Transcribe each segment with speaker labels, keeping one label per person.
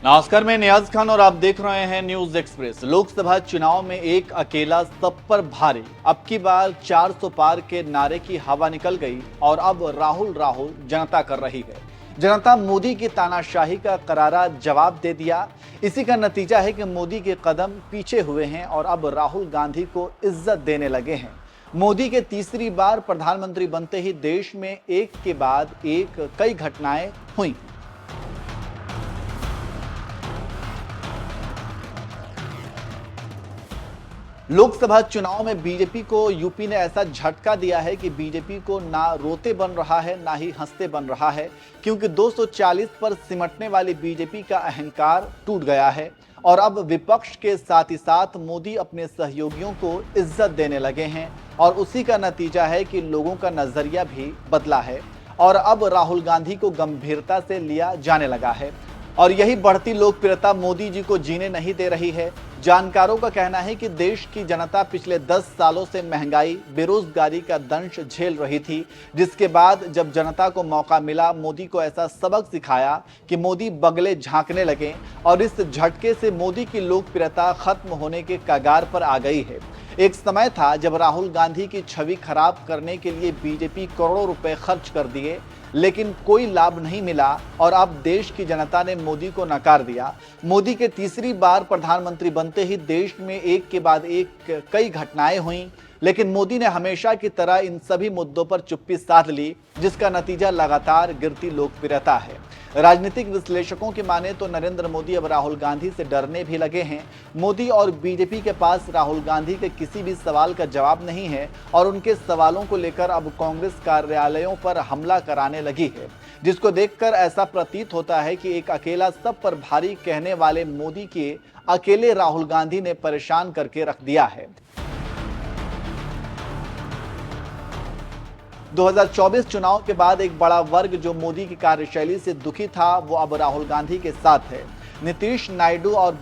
Speaker 1: नमस्कार, मैं नियाज खान और आप देख रहे हैं न्यूज एक्सप्रेस। लोकसभा चुनाव में एक अकेला सब पर भारी, अब की बार 400 पार के नारे की हवा निकल गई और अब राहुल राहुल जनता कर रही है। जनता मोदी की तानाशाही का करारा जवाब दे दिया। इसी का नतीजा है कि मोदी के कदम पीछे हुए हैं और अब राहुल गांधी को इज्जत देने लगे हैं। मोदी के तीसरी बार प्रधानमंत्री बनते ही देश में एक के बाद एक कई घटनाएं हुई। लोकसभा चुनाव में बीजेपी को यूपी ने ऐसा झटका दिया है कि बीजेपी को ना रोते बन रहा है ना ही हंसते बन रहा है, क्योंकि 240 पर सिमटने वाली बीजेपी का अहंकार टूट गया है और अब विपक्ष के साथ ही साथ मोदी अपने सहयोगियों को इज्जत देने लगे हैं और उसी का नतीजा है कि लोगों का नजरिया भी बदला है और अब राहुल गांधी को गंभीरता से लिया जाने लगा है और यही बढ़ती लोकप्रियता मोदी जी को जीने नहीं दे रही है। जानकारों का कहना है कि देश की जनता पिछले 10 सालों से महंगाई, बेरोजगारी का दंश झेल रही थी, जिसके बाद जब जनता को मौका मिला, मोदी को ऐसा सबक सिखाया कि मोदी बगले झांकने लगे और इस झटके से मोदी की लोकप्रियता खत्म होने के कगार पर आ गई है। एक समय था जब राहुल गांधी की छवि खराब करने के लिए बीजेपी करोड़ों रुपए खर्च कर दिए, लेकिन कोई लाभ नहीं मिला और अब देश की जनता ने मोदी को नकार दिया। मोदी के तीसरी बार प्रधानमंत्री बनते ही देश में एक के बाद एक कई घटनाएं हुई, लेकिन मोदी ने हमेशा की तरह इन सभी मुद्दों पर चुप्पी साध ली, जिसका नतीजा लगातार गिरती लोकप्रियता है। राजनीतिक विश्लेषकों की माने तो नरेंद्र मोदी अब राहुल गांधी से डरने भी लगे हैं। मोदी और बीजेपी के पास राहुल गांधी के किसी भी सवाल का जवाब नहीं है और उनके सवालों को लेकर अब कांग्रेस कार्यालयों पर हमला कराने लगी है, जिसको देखकर ऐसा प्रतीत होता है कि एक अकेला सब पर भारी कहने वाले मोदी के अकेले राहुल गांधी ने परेशान करके रख दिया है। 2024 चुनाव के बाद एक बड़ा वर्ग जो मोदी की कार्यशैली से दुखी था, वो अब राहुल गांधी के साथ है। नीतीश नायडू और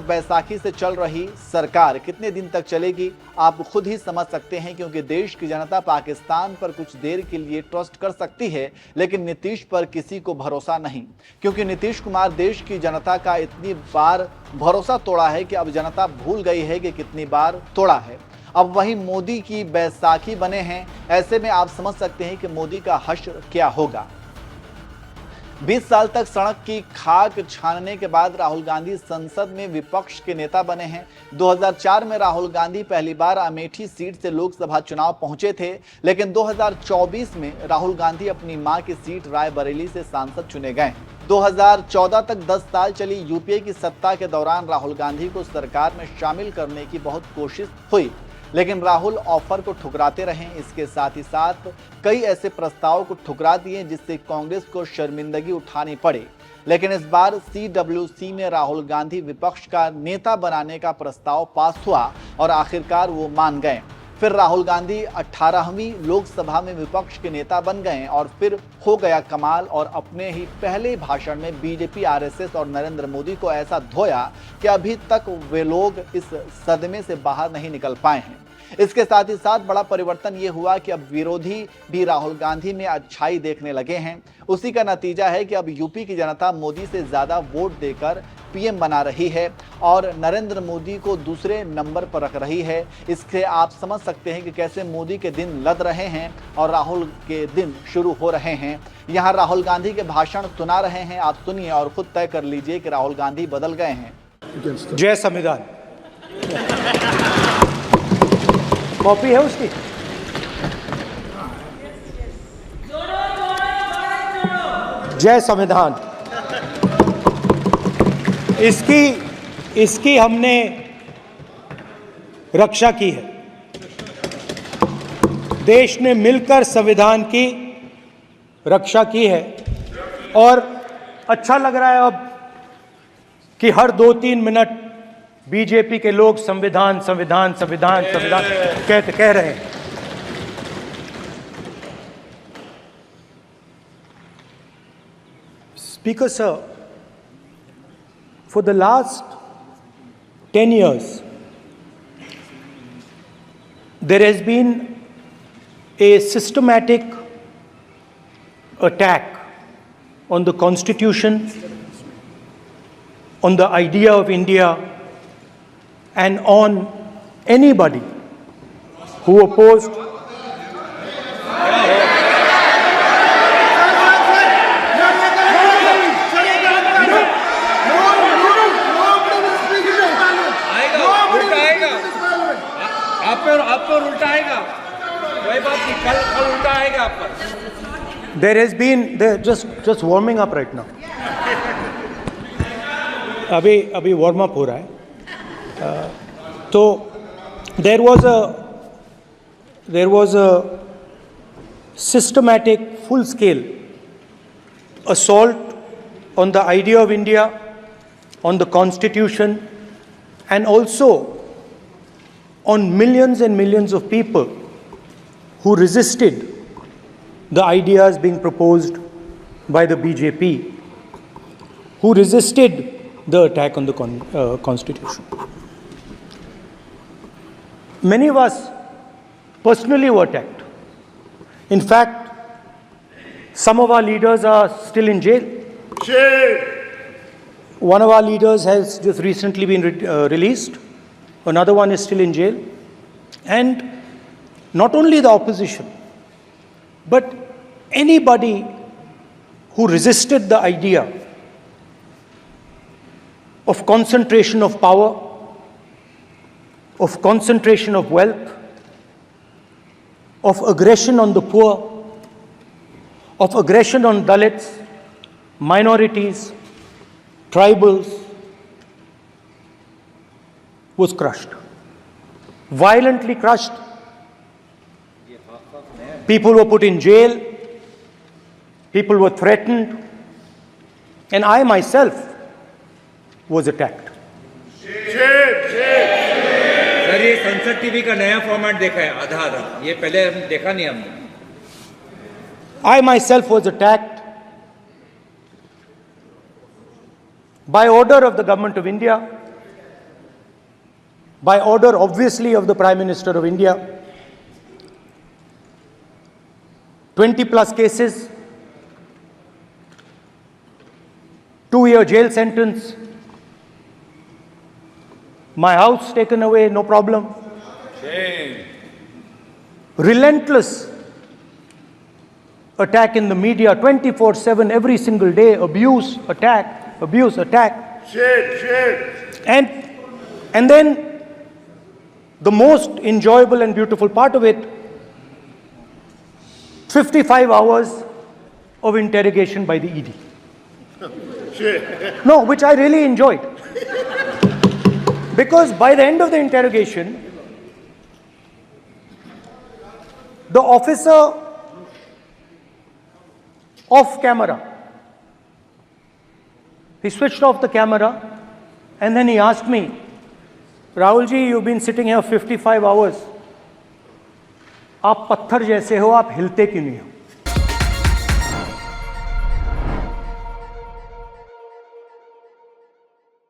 Speaker 1: बैसाखी से चल रही सरकार कितने दिन तक चलेगी, आप खुद ही समझ सकते हैं, क्योंकि देश की जनता पाकिस्तान पर कुछ देर के लिए ट्रस्ट कर सकती है, लेकिन नीतीश पर किसी को भरोसा नहीं, क्योंकि नीतीश कुमार देश की जनता का इतनी बार भरोसा तोड़ा है कि अब जनता भूल गई है कि कितनी बार तोड़ा है। अब वही मोदी की बैसाखी बने हैं। ऐसे में आप समझ सकते हैं कि मोदी का हश्र क्या होगा। 20 साल तक सड़क की खाक छानने के बाद राहुल गांधी संसद में विपक्ष के नेता बने हैं। 2004 में राहुल गांधी पहली बार अमेठी सीट से लोकसभा चुनाव पहुंचे थे, लेकिन 2024 में राहुल गांधी अपनी मां की सीट रायबरेली से सांसद चुने गए। 2014 तक 10 साल चली यूपीए की सत्ता के दौरान राहुल गांधी को सरकार में शामिल करने की बहुत कोशिश हुई, लेकिन राहुल ऑफर को ठुकराते रहे। इसके साथ ही साथ कई ऐसे प्रस्ताव को ठुकरा दिए जिससे कांग्रेस को शर्मिंदगी उठानी पड़ी, लेकिन इस बार CWC में राहुल गांधी विपक्ष का नेता बनाने का प्रस्ताव पास हुआ और आखिरकार वो मान गए। फिर राहुल गांधी 18वीं लोकसभा में विपक्ष के नेता बन गए और फिर हो गया कमाल और अपने ही पहले भाषण में बीजेपी, RSS और नरेंद्र मोदी को ऐसा धोया कि अभी तक वे लोग इस सदमे से बाहर नहीं निकल पाए हैं। इसके साथ ही साथ बड़ा परिवर्तन ये हुआ कि अब विरोधी भी राहुल गांधी में अच्छाई देखने लगे हैं। उसी का नतीजा है कि अब यूपी की जनता मोदी से ज्यादा वोट देकर PM बना रही है और नरेंद्र मोदी को दूसरे नंबर पर रख रही है। इससे आप समझ सकते हैं कि कैसे मोदी के दिन लद रहे हैं और राहुल के दिन शुरू हो रहे हैं। यहाँ राहुल गांधी के भाषण सुना रहे हैं, आप सुनिए और खुद तय कर लीजिए कि राहुल गांधी बदल गए हैं।
Speaker 2: जय संविधान। कॉपी है उसकी? जय संविधान। इसकी हमने रक्षा की है। देश ने मिलकर संविधान की रक्षा की है और अच्छा लग रहा है अब कि हर 2-3 मिनट बीजेपी के लोग संविधान संविधान संविधान संविधान कह रहे हैं। Speaker sir, for the last 10 years, there has been a systematic attack on the Constitution, on the idea of India, and on anybody who opposed.
Speaker 3: आप पर उल्टा आएगा, कोई बात नहीं, कल उल्टा आएगा आप पर।
Speaker 2: There has been, just warming up right now. अभी warm up हो रहा है. तो there was a systematic, full-scale assault on the idea of India, on the Constitution, and also on millions and millions of people who resisted the ideas being proposed by the BJP, who resisted the attack on the Constitution. Many of us personally were attacked. In fact, some of our leaders are still in jail. One of our leaders has just recently been released. Another one is still in jail. And not only the opposition, but anybody who resisted the idea of concentration of power, of concentration of wealth, of aggression on the poor, of aggression on Dalits, minorities, tribals, was crushed. Violently crushed. People were put in jail. People were threatened. And I myself was attacked.
Speaker 3: Sir, ये संसद TV का नया format देखा है, आधा आधा, ये पहले हम देखा नहीं हमने.
Speaker 2: I myself was attacked by order of the government of India, by order obviously of the Prime Minister of India. 20 plus cases, 2-year jail sentence, my house taken away, no problem. Relentless attack in the media, 24/7, every single day, abuse, attack, abuse, attack. And then the most enjoyable and beautiful part of it, 55 hours of interrogation by the ED. No, which I really enjoyed. Because by the end of the interrogation, the officer off camera, he switched off the camera and then he asked me, Rahulji, you've been sitting here 55 hours. आप पत्थर जैसे हो, आप हिलते क्यों नहीं हो?